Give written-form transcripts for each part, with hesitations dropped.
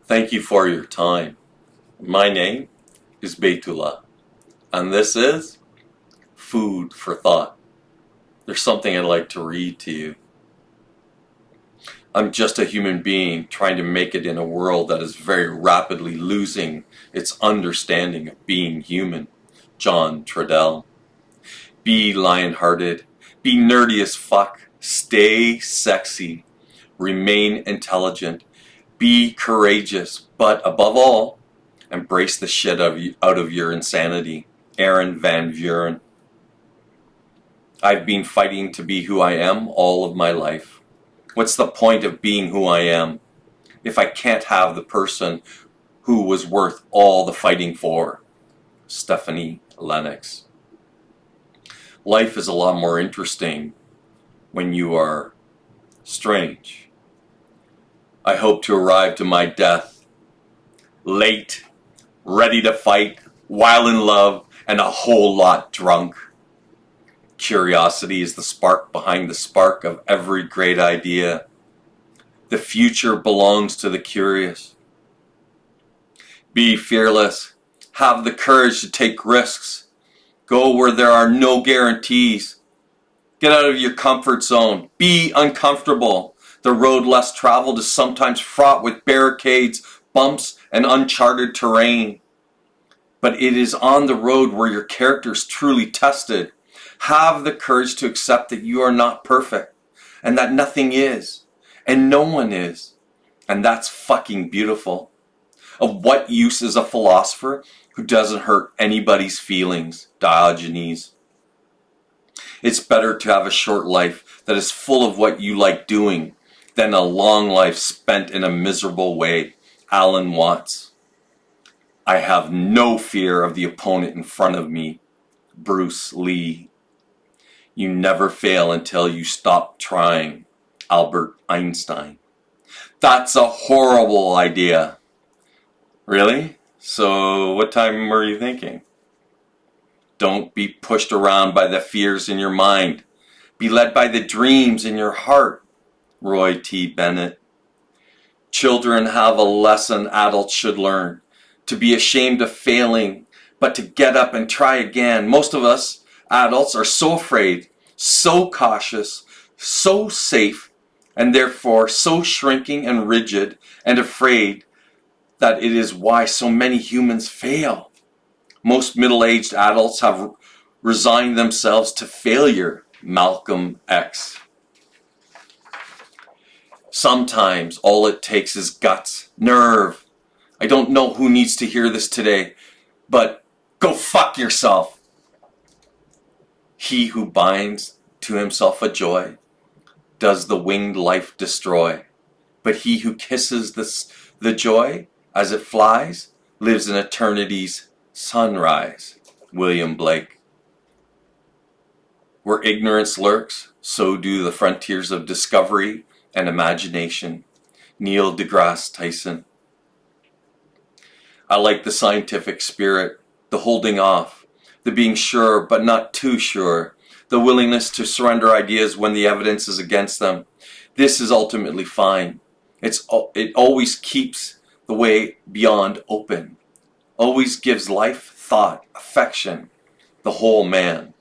Thank you for your time. My name is Beitullah, and this is Food for Thought. There's something I'd like to read to you. I'm just a human being trying to make it in a world that is very rapidly losing its understanding of being human. John Trudell. Be lionhearted. Be nerdy as fuck. Stay sexy. Remain intelligent. Be courageous. But above all, embrace the shit out of your insanity. Erin van Vuren. I've been fighting to be who I am all of my life. What's the point of being who I am if I can't have the person who was worth all the fighting for? Stephanie Lennox. Life is a lot more interesting when you are strange. I hope to arrive to my death late, ready to fight, while in love, and a whole lot drunk. Curiosity is the spark behind the spark of every great idea. The future belongs to the curious. Be fearless. Have the courage to take risks. Go where there are no guarantees. Get out of your comfort zone. Be uncomfortable. The road less traveled is sometimes fraught with barricades, bumps, and uncharted terrain. But it is on the road where your character is truly tested. Have the courage to accept that you are not perfect, and that nothing is, and no one is. And that's fucking beautiful. Of what use is a philosopher who doesn't hurt anybody's feelings? Diogenes. It's better to have a short life that is full of what you like doing than a long life spent in a miserable way. Alan Watts. I have no fear of the opponent in front of me. Bruce Lee. You never fail until you stop trying. Albert Einstein. That's a horrible idea. Really? So what time were you thinking? Don't be pushed around by the fears in your mind. Be led by the dreams in your heart. Roy T. Bennett. Children have a lesson adults should learn. To be ashamed of failing, but to get up and try again. Most of us adults are so afraid, so cautious, so safe, and therefore so shrinking and rigid and afraid that it is why so many humans fail. Most middle-aged adults have resigned themselves to failure. Malcolm X. Sometimes all it takes is guts, nerve. I don't know who needs to hear this today, but go fuck yourself. He who binds to himself a joy does the winged life destroy. But he who kisses the joy as it flies lives in eternity's sunrise. William Blake. Where ignorance lurks, so do the frontiers of discovery and imagination. Neil deGrasse Tyson. I like the scientific spirit, the holding off, the being sure but not too sure, the willingness to surrender ideas when the evidence is against them. This is ultimately fine. It always keeps the way beyond open, always gives life, thought, affection, the whole man.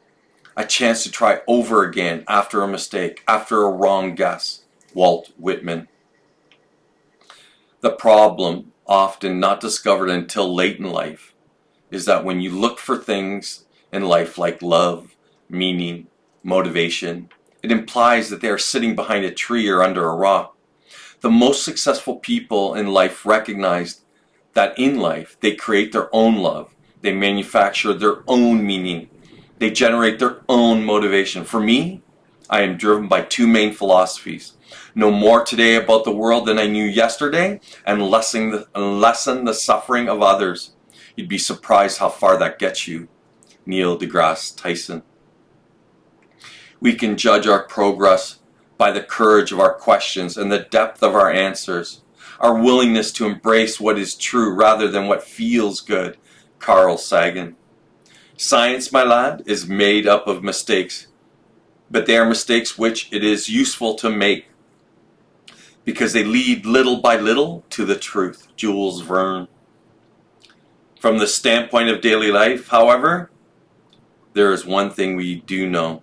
A chance to try over again after a mistake, after a wrong guess. Walt Whitman. The problem, often not discovered until late in life, is that when you look for things in life like love, meaning, motivation, it implies that they are sitting behind a tree or under a rock. The most successful people in life recognized that in life they create their own love, they manufacture their own meaning, they generate their own motivation. For me, I am driven by two main philosophies. Know more today about the world than I knew yesterday, and lessen the suffering of others. You'd be surprised how far that gets you. Neil deGrasse Tyson. We can judge our progress by the courage of our questions and the depth of our answers, our willingness to embrace what is true rather than what feels good. Carl Sagan. Science, my lad, is made up of mistakes, but they are mistakes which it is useful to make. because they lead little by little to the truth. Jules Verne. From the standpoint of daily life, however, there is one thing we do know,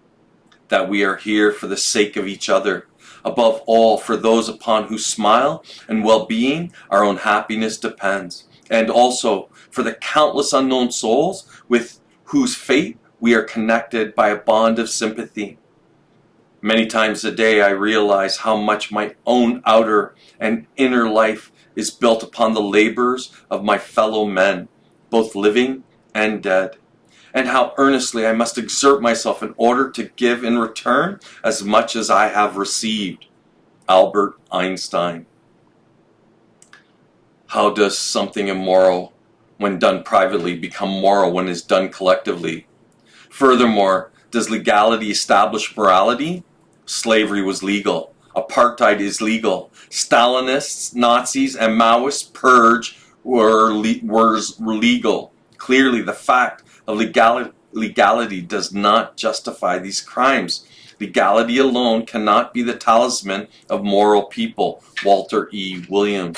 that we are here for the sake of each other, above all for those upon whose smile and well-being our own happiness depends, and also for the countless unknown souls with whose fate we are connected by a bond of sympathy. Many times a day I realize how much my own outer and inner life is built upon the labors of my fellow men, both living and dead, and how earnestly I must exert myself in order to give in return as much as I have received. Albert Einstein. How does something immoral when done privately become moral when it is done collectively? Furthermore, does legality establish morality? Slavery was legal. Apartheid is legal. Stalinists, Nazis, and Maoist purge were legal. Clearly, the fact of legality does not justify these crimes. Legality alone cannot be the talisman of moral people. Walter E. Williams.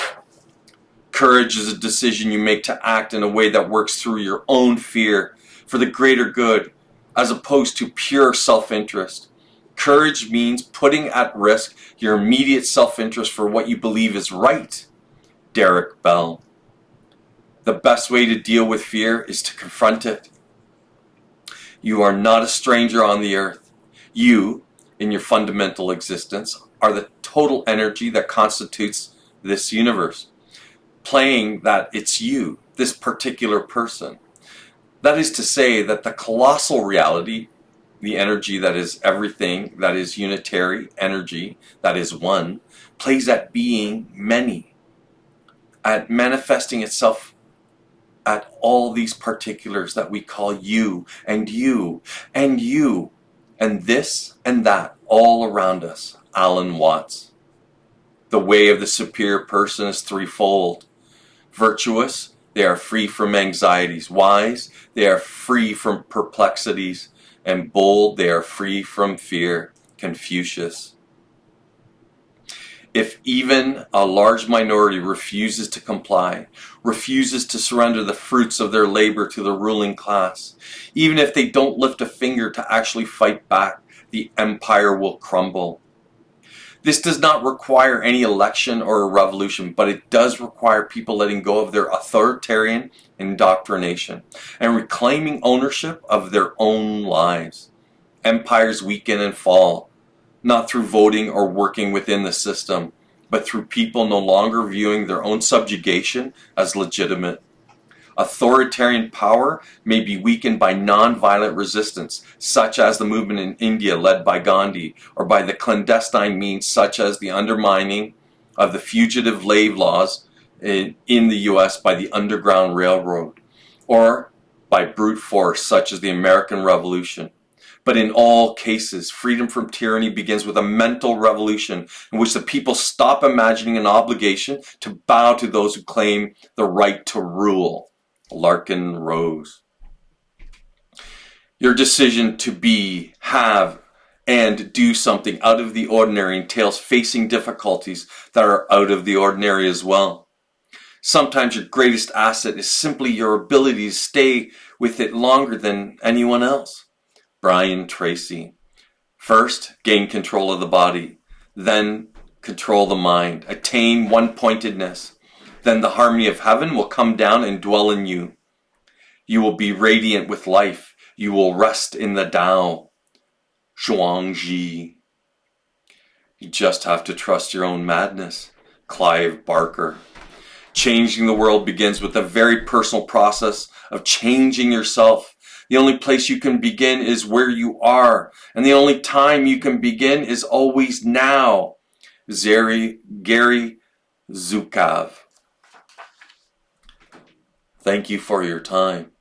Courage is a decision you make to act in a way that works through your own fear for the greater good, as opposed to pure self-interest. Courage means putting at risk your immediate self-interest for what you believe is right. Derek Bell. The best way to deal with fear is to confront it. You are not a stranger on the earth. You, in your fundamental existence, are the total energy that constitutes this universe. Playing that it's you, this particular person. That is to say that the colossal reality, the energy that is everything, that is unitary energy, that is one, plays at being many, at manifesting itself at all these particulars that we call you, and you, and you, and this and that all around us. Alan Watts. The way of the superior person is threefold. Virtuous, they are free from anxieties. Wise, they are free from perplexities. And bold, they are free from fear. Confucius. If even a large minority refuses to comply, refuses to surrender the fruits of their labor to the ruling class, even if they don't lift a finger to actually fight back, the empire will crumble. This does not require any election or a revolution, but it does require people letting go of their authoritarian indoctrination and reclaiming ownership of their own lives. Empires weaken and fall, not through voting or working within the system, but through people no longer viewing their own subjugation as legitimate. Authoritarian power may be weakened by non-violent resistance, such as the movement in India led by Gandhi, or by the clandestine means such as the undermining of the fugitive slave laws in the US by the Underground Railroad, or by brute force such as the American Revolution. But in all cases, freedom from tyranny begins with a mental revolution in which the people stop imagining an obligation to bow to those who claim the right to rule. Larkin Rose. Your decision to be, have, and do something out of the ordinary entails facing difficulties that are out of the ordinary as well. Sometimes your greatest asset is simply your ability to stay with it longer than anyone else. Brian Tracy. First, gain control of the body, then control the mind, attain one-pointedness. Then the harmony of heaven will come down and dwell in you. You will be radiant with life. You will rest in the Tao. Zhuangzi. You just have to trust your own madness. Clive Barker. Changing the world begins with a very personal process of changing yourself. The only place you can begin is where you are, and the only time you can begin is always now. Gary Zukov. Thank you for your time.